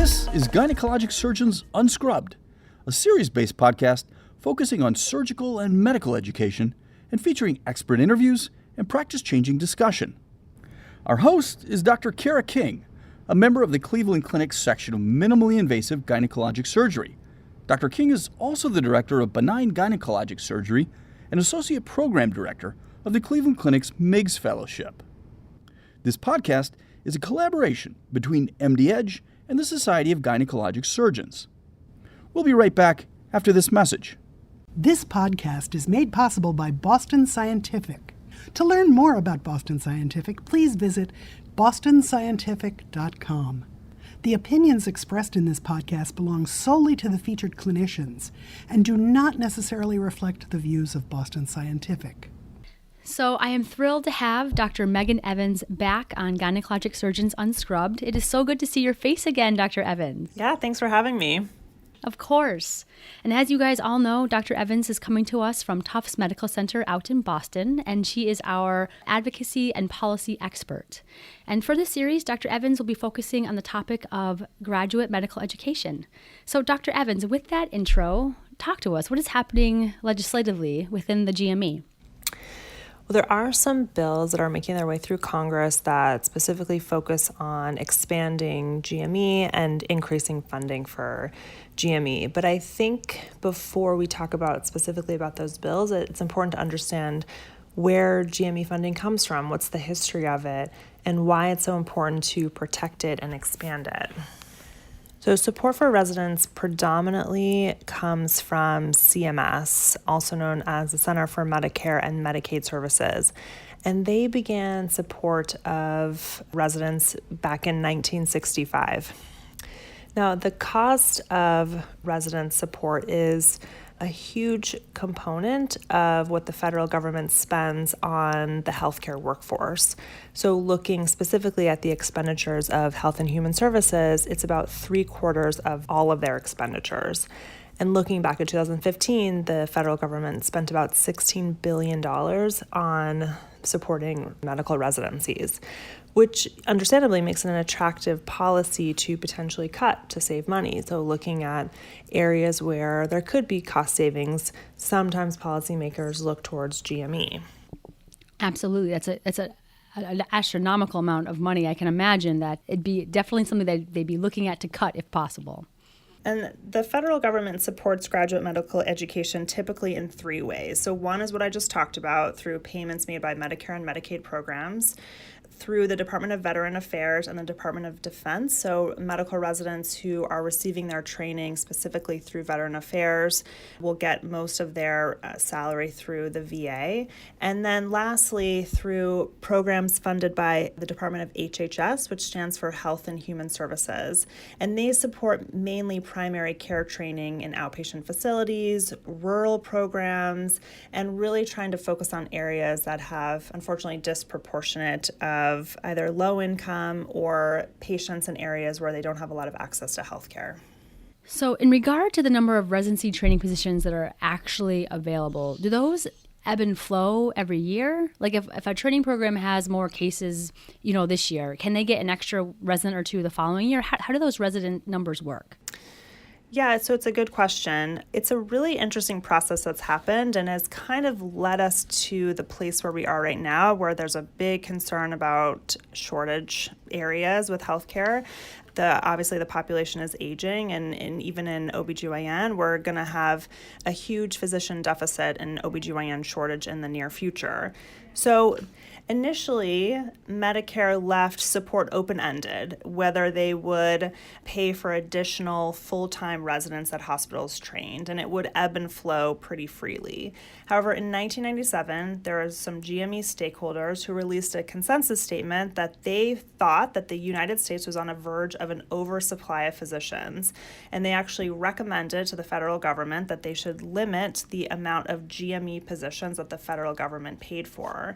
This is Gynecologic Surgeons Unscrubbed, a series-based podcast focusing on surgical and medical education and featuring expert interviews and practice-changing discussion. Our host is Dr. Cara King, a member of the Cleveland Clinic's section of minimally invasive gynecologic surgery. Dr. King is also the director of benign gynecologic surgery and associate program director of the Cleveland Clinic's MIGS Fellowship. This podcast is a collaboration between MDedge and the Society of Gynecologic Surgeons. We'll be right back after this message. This podcast is made possible by Boston Scientific. To learn more about Boston Scientific, please visit bostonscientific.com. The opinions expressed in this podcast belong solely to the featured clinicians and do not necessarily reflect the views of Boston Scientific. So I am thrilled to have Dr. Megan Evans back on Gynecologic Surgeons Unscrubbed. It is so good to see your face again, Dr. Evans. Yeah, thanks for having me. Of course. And as you guys all know, Dr. Evans is coming to us from Tufts Medical Center out in Boston, and she is our advocacy and policy expert. And for this series, Dr. Evans will be focusing on the topic of graduate medical education. So Dr. Evans, with that intro, talk to us. What is happening legislatively within the GME? Well, there are some bills that are making their way through Congress that specifically focus on expanding GME and increasing funding for GME. But I think before we talk about specifically about those bills, it's important to understand where GME funding comes from, what's the history of it, and why it's so important to protect it and expand it. So support for residents predominantly comes from CMS, also known as the Center for Medicare and Medicaid Services. And they began support of residents back in 1965. Now, the cost of resident support is a huge component of what the federal government spends on the healthcare workforce. So looking specifically at the expenditures of Health and Human Services, it's about 3/4 of all of their expenditures. And looking back at 2015, the federal government spent about $16 billion on supporting medical residencies, which understandably makes it an attractive policy to potentially cut to save money. So looking at areas where there could be cost savings, sometimes policymakers look towards GME. Absolutely. It's an astronomical amount of money. I can imagine that it'd be definitely something that they'd be looking at to cut if possible. And the federal government supports graduate medical education typically in 3 ways. So one is what I just talked about through payments made by Medicare and Medicaid programs, through the Department of Veteran Affairs and the Department of Defense. So medical residents who are receiving their training specifically through Veteran Affairs will get most of their salary through the VA. And then lastly, through programs funded by the Department of HHS, which stands for Health and Human Services. And they support mainly primary care training in outpatient facilities, rural programs, and really trying to focus on areas that have, unfortunately, disproportionate of either low income or patients in areas where they don't have a lot of access to healthcare. So in regard to the number of residency training positions that are actually available, do those ebb and flow every year? Like if a training program has more cases, this year, can they get an extra resident or two the following year? How do those resident numbers work? Yeah, so it's a good question. It's a really interesting process that's happened and has kind of led us to the place where we are right now, where there's a big concern about shortage areas with healthcare. Obviously, the population is aging, and even in OBGYN, we're going to have a huge physician deficit and OBGYN shortage in the near future. So initially, Medicare left support open-ended, whether they would pay for additional full-time residents that hospitals trained, and it would ebb and flow pretty freely. However, in 1997, there were some GME stakeholders who released a consensus statement that they thought that the United States was on the verge of an oversupply of physicians, and they actually recommended to the federal government that they should limit the amount of GME positions that the federal government paid for.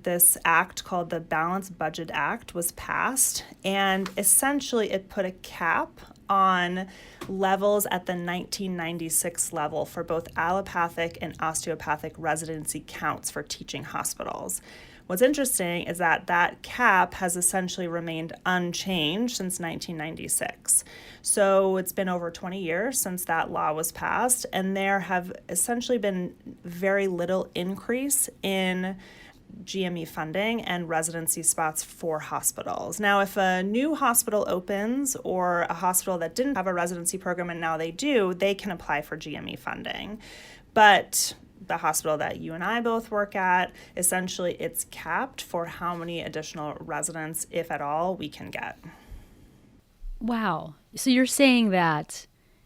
This act called the Balanced Budget Act was passed, and essentially it put a cap on levels at the 1996 level for both allopathic and osteopathic residency counts for teaching hospitals. What's interesting is that that cap has essentially remained unchanged since 1996. So it's been over 20 years since that law was passed, and there have essentially been very little increase in Gme funding and residency spots for hospitals. Now, if a new hospital opens or a hospital that didn't have a residency program and now they do, they can apply for Gme funding. But the hospital that you and I both work at, essentially it's capped for how many additional residents, if at all, we can get. Wow. So you're saying that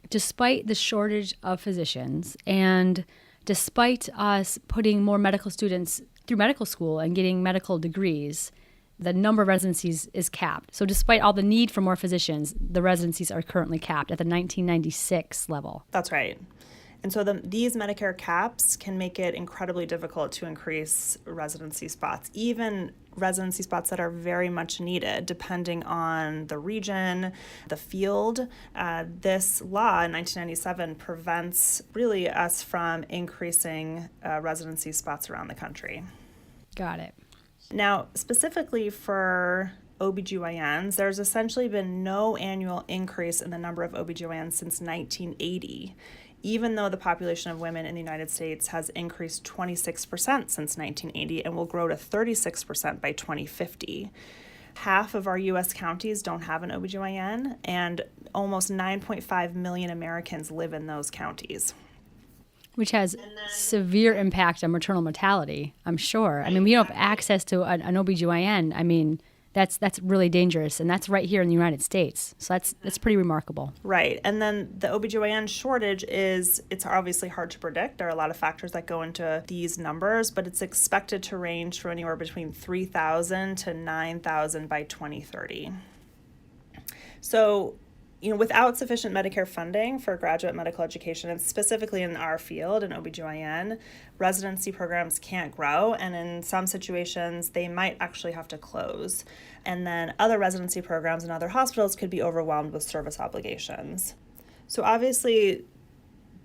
despite the shortage of physicians and despite us putting more medical students through medical school and getting medical degrees, the number of residencies is capped. So despite all the need for more physicians, the residencies are currently capped at the 1996 level. That's right. And so these Medicare caps can make it incredibly difficult to increase residency spots, even residency spots that are very much needed, depending on the region, the field. This law in 1997 prevents really us from increasing residency spots around the country. Got it. Now, specifically for OBGYNs, there's essentially been no annual increase in the number of OBGYNs since 1980. Even though the population of women in the United States has increased 26% since 1980 and will grow to 36% by 2050. Half of our U.S. counties don't have an OBGYN, and almost 9.5 million Americans live in those counties. Which has severe impact on maternal mortality, I'm sure. I mean, we don't have access to an OBGYN. I mean, that's really dangerous, and that's right here in the United States. So that's pretty remarkable. Right. And then the OBGYN shortage it's obviously hard to predict. There are a lot of factors that go into these numbers, but it's expected to range from anywhere between 3,000 to 9,000 by 2030. So, without sufficient Medicare funding for graduate medical education, and specifically in our field, in OBGYN, residency programs can't grow, and in some situations, they might actually have to close. And then other residency programs in other hospitals could be overwhelmed with service obligations. So obviously,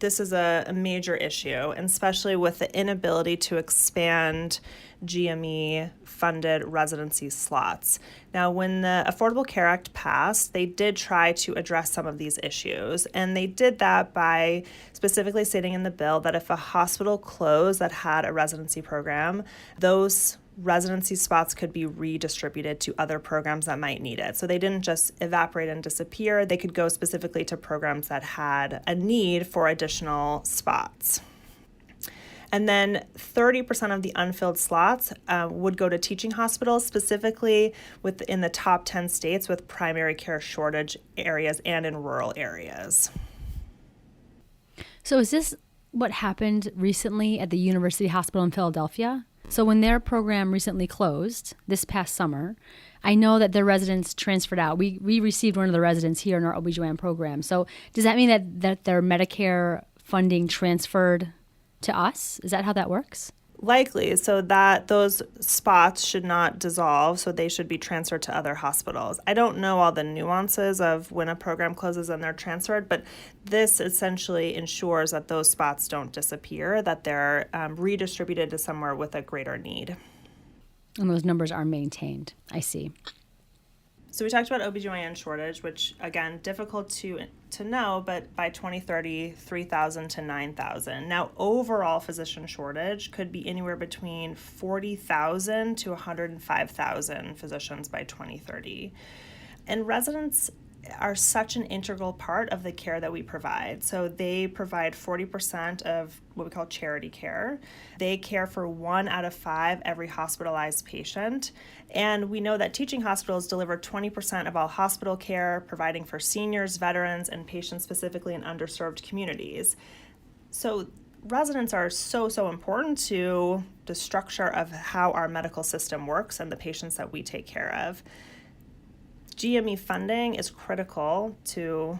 this is a major issue, and especially with the inability to expand GME-funded residency slots. Now, when the Affordable Care Act passed, they did try to address some of these issues, and they did that by specifically stating in the bill that if a hospital closed that had a residency program, those residency spots could be redistributed to other programs that might need it. So they didn't just evaporate and disappear. They could go specifically to programs that had a need for additional spots. And then 30% of the unfilled slots would go to teaching hospitals, specifically in the top 10 states with primary care shortage areas and in rural areas. So is this what happened recently at the University Hospital in Philadelphia? So when their program recently closed this past summer, I know that their residents transferred out. We received one of the residents here in our OBGYN program. So does that mean that their Medicare funding transferred to us? Is that how that works? Likely, so that those spots should not dissolve, so they should be transferred to other hospitals. I don't know all the nuances of when a program closes and they're transferred, but this essentially ensures that those spots don't disappear, that they're redistributed to somewhere with a greater need. And those numbers are maintained. I see. So we talked about OBGYN shortage, which, again, difficult to know, but by 2030, 3,000 to 9,000. Now, overall physician shortage could be anywhere between 40,000 to 105,000 physicians by 2030. And residents are such an integral part of the care that we provide. So they provide 40% of what we call charity care. They care for 1 out of 5 every hospitalized patient. And we know that teaching hospitals deliver 20% of all hospital care, providing for seniors, veterans, and patients specifically in underserved communities. So residents are so important to the structure of how our medical system works and the patients that we take care of. GME funding is critical to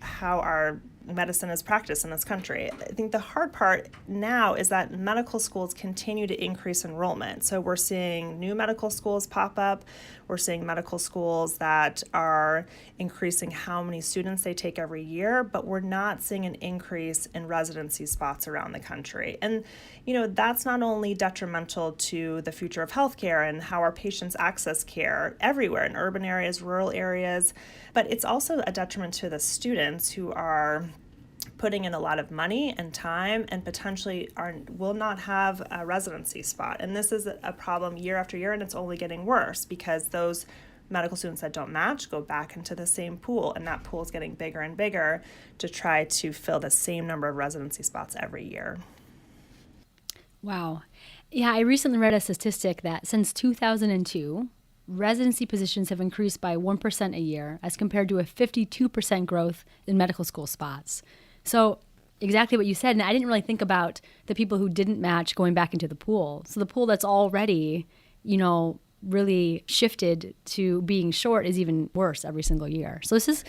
how our medicine is practiced in this country. I think the hard part now is that medical schools continue to increase enrollment. So we're seeing new medical schools pop up. We're seeing medical schools that are increasing how many students they take every year, but we're not seeing an increase in residency spots around the country. And, that's not only detrimental to the future of healthcare and how our patients access care everywhere in urban areas, rural areas, but it's also a detriment to the students who are putting in a lot of money and time and potentially will not have a residency spot. And this is a problem year after year, and it's only getting worse because those medical students that don't match go back into the same pool, and that pool is getting bigger and bigger to try to fill the same number of residency spots every year. Wow. Yeah, I recently read a statistic that since 2002, residency positions have increased by 1% a year as compared to a 52% growth in medical school spots. So exactly what you said, and I didn't really think about the people who didn't match going back into the pool. So the pool that's already, really shifted to being short is even worse every single year. So this is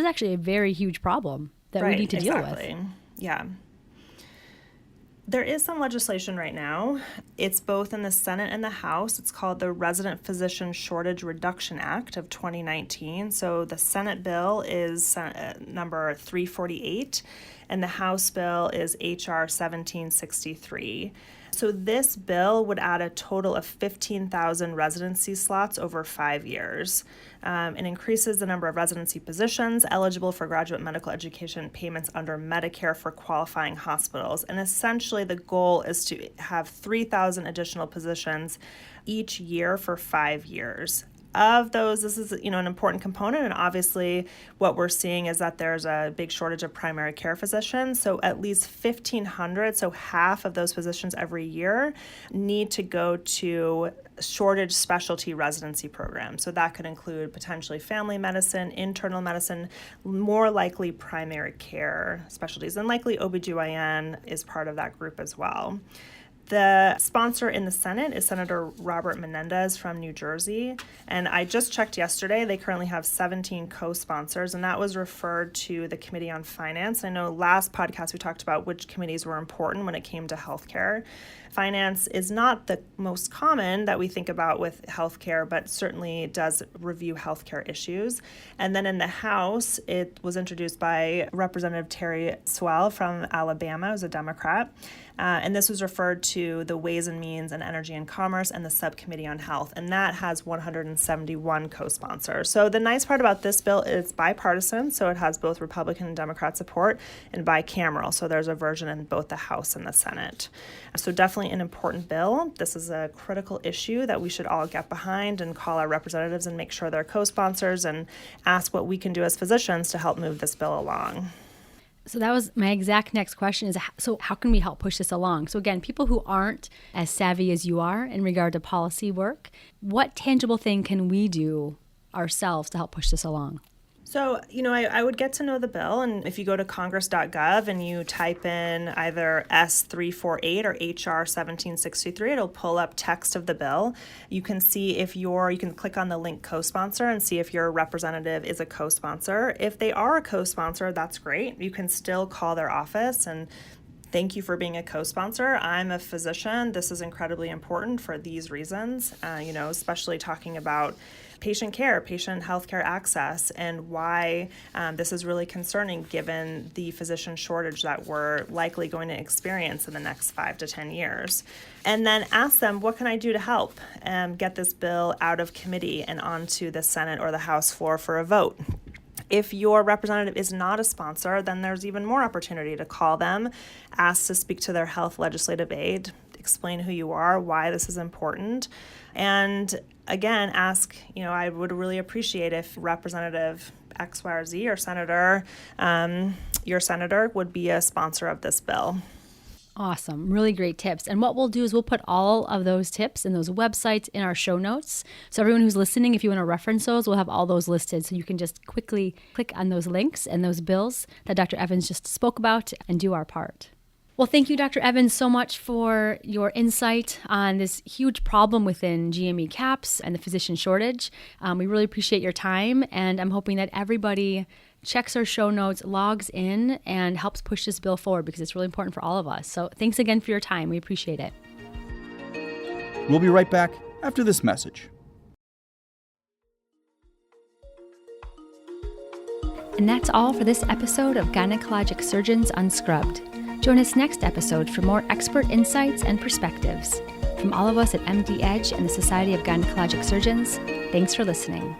actually a very huge problem that we need to deal with. Yeah. There is some legislation right now. It's both in the Senate and the House. It's called the Resident Physician Shortage Reduction Act of 2019. So the Senate bill is number 348, and the House bill is H.R. 1763. So this bill would add a total of 15,000 residency slots over 5 years. It increases the number of residency positions eligible for graduate medical education payments under Medicare for qualifying hospitals. And essentially the goal is to have 3,000 additional positions each year for 5 years. Of those, this is an important component, and obviously what we're seeing is that there's a big shortage of primary care physicians. So at least 1,500, so half of those positions every year, need to go to shortage specialty residency programs. So that could include potentially family medicine, internal medicine, more likely primary care specialties, and likely OBGYN is part of that group as well. The sponsor in the Senate is Senator Robert Menendez from New Jersey, and I just checked yesterday. They currently have 17 co-sponsors, and that was referred to the Committee on Finance. I know last podcast we talked about which committees were important when it came to healthcare. Finance is not the most common that we think about with healthcare, but certainly does review healthcare issues. And then in the House, it was introduced by Representative Terry Swell from Alabama, who's a Democrat. And this was referred to the Ways and Means and Energy and Commerce and the Subcommittee on Health, and that has 171 co-sponsors. So the nice part about this bill is bipartisan, so it has both Republican and Democrat support, and bicameral, so there's a version in both the House and the Senate. So definitely an important bill. This is a critical issue that we should all get behind and call our representatives and make sure they're co-sponsors and ask what we can do as physicians to help move this bill along. So that was my exact next question is, so how can we help push this along? So again, people who aren't as savvy as you are in regard to policy work, what tangible thing can we do ourselves to help push this along? So, I would get to know the bill, and if you go to congress.gov and you type in either S348 or HR 1763, it'll pull up text of the bill. You can see you can click on the link co-sponsor and see if your representative is a co-sponsor. If they are a co-sponsor, that's great. You can still call their office and thank you for being a co-sponsor. I'm a physician. This is incredibly important for these reasons, especially talking about patient care, patient healthcare access, and why this is really concerning given the physician shortage that we're likely going to experience in the next 5 to 10 years. And then ask them, what can I do to help get this bill out of committee and onto the Senate or the House floor for a vote? If your representative is not a sponsor, then there's even more opportunity to call them, ask to speak to their health legislative aide, explain who you are, why this is important, and again, ask, I would really appreciate if Representative X, Y, or Z or Senator, your senator would be a sponsor of this bill. Awesome. Really great tips. And what we'll do is we'll put all of those tips and those websites in our show notes. So everyone who's listening, if you want to reference those, we'll have all those listed. So you can just quickly click on those links and those bills that Dr. Evans just spoke about and do our part. Well, thank you, Dr. Evans, so much for your insight on this huge problem within GME CAPS and the physician shortage. We really appreciate your time, and I'm hoping that everybody checks our show notes, logs in, and helps push this bill forward because it's really important for all of us. So thanks again for your time. We appreciate it. We'll be right back after this message. And that's all for this episode of Gynecologic Surgeons Unscrubbed. Join us next episode for more expert insights and perspectives. From all of us at MDedge and the Society of Gynecologic Surgeons, thanks for listening.